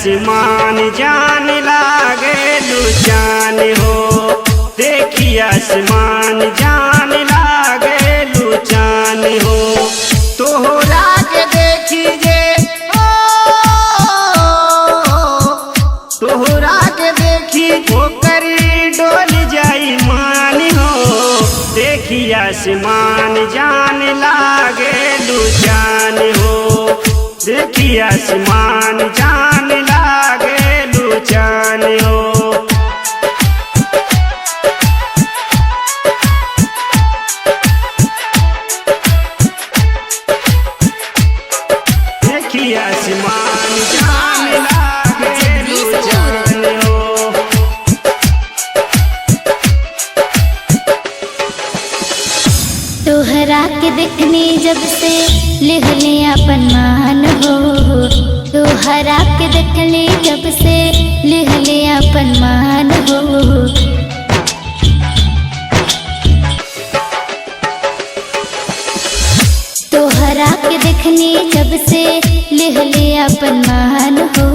आसमान जान लागे लुचान हो, देखी आसमान जान लागे लुचान हो। तोहरा के देखी जे तोहरा के देखी ओकर डोल जाई मान हो, देखी आसमान जान लागे लुचान हो, देखी आसमान जान लागे लुचान हो। देखी आसमान जान लागे लुचान हो। तोहरा के देखनी जब से लिहले अपन मान हो, तोहरा के देखनी जब से लिहले अपन मान हो। तोहरा के देखनी जब से लिहले अपन मान हो,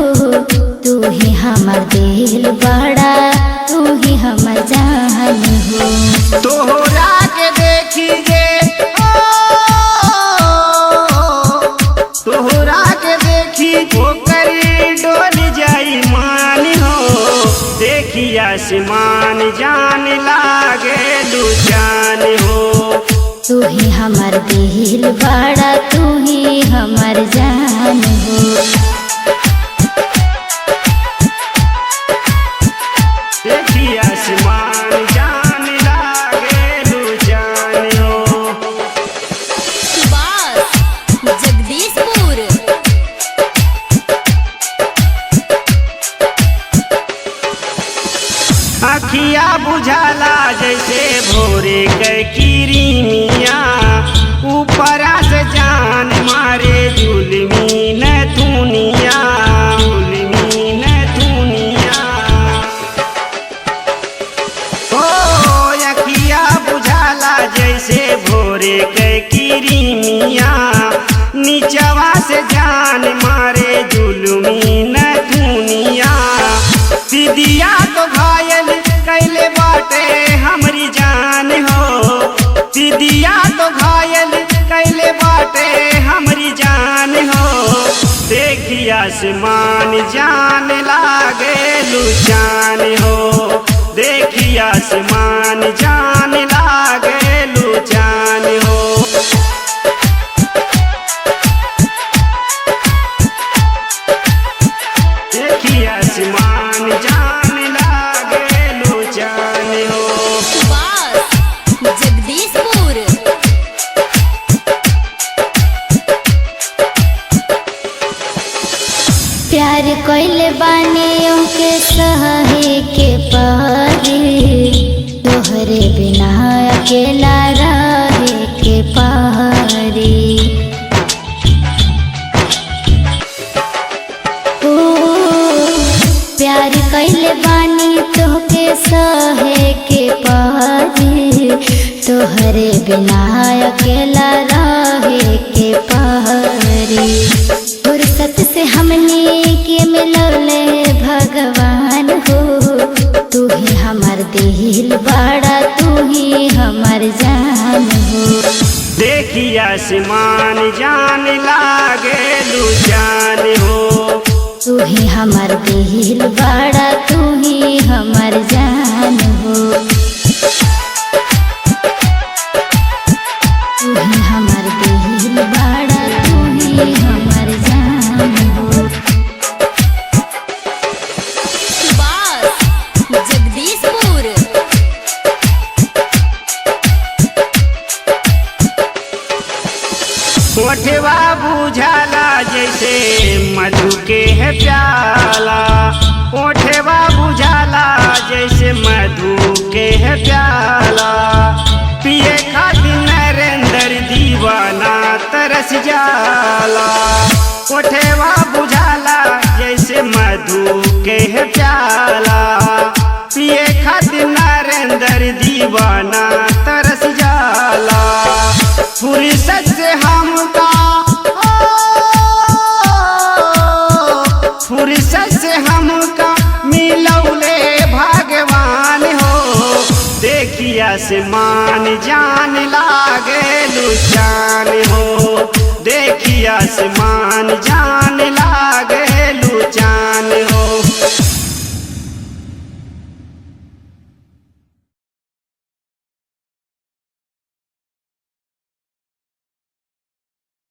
तू ही हमार दिल बड़ा, तू ही हमार जान हो। तोहरा के देखी जे तोहरा के देखी ओकर डोल जाई मान हो, देखी आसमान जान लागे लुचान हो। तू ही हमार दिल बड़ा, तू ही हमार जान हो। देखी आसमान जान लागे लुचान हो। सुभाष जगदीशपुर। अखिया बुझाला जैसे भोरे के किरमिया, ऊपरा से जान मारे जुल्मी न दुनिया, जुल्मी न दुनिया। ओ अखिया बुझाला जैसे भोरे के किरमिया, नीचवा से जान मारे जुल्मी न दुनिया। दीदिया तो घायल कैले बाटे हमरी जान हो, दीदिया तो घायल कैले बाटे हमरी जान हो, देखी आसमान जान लागे लुचान हो, देखी आसमान जान लागे लुचान हो। देखी आसमान जान लागे लुचान हो। सुभाष जगदीशपुर। प्यार कोइले बानियों के सहे के पारी, तोहरे बिना अकेला रहे के पारी। ओ प्यार कोइले बानी तोहके सहे के पारी, तोहरे बिना अकेला रहे के पारी। फुर्सत से हमने के मिलौले भगवान हो, तू ही हमार दिल बड़ा, तू ही हमार जान हो। देखी आसमान जान लागे लुचान हो, तू ही हमार दिल बड़ा, तू ही हमार जान हो। तू ही हमार दिल बड़ा, तू ही हमार जान हो। सुभाष जगदीशपुर। ओठवा बुझाला जैसे मधु के है प्याला, ओठवा बुझाला जैसे मधु के है प्याला। पिए खातिर नरेंद्र दीवाना तरस जाला, ओठवा बुझाला जैसे मधु के है प्याला। पिए खातिर नरेंद्र दीवाना तरस जाला। फुर्सत से हमका फुर्सत से आसमान जान लागे लुचान हो, देखी आसमान जान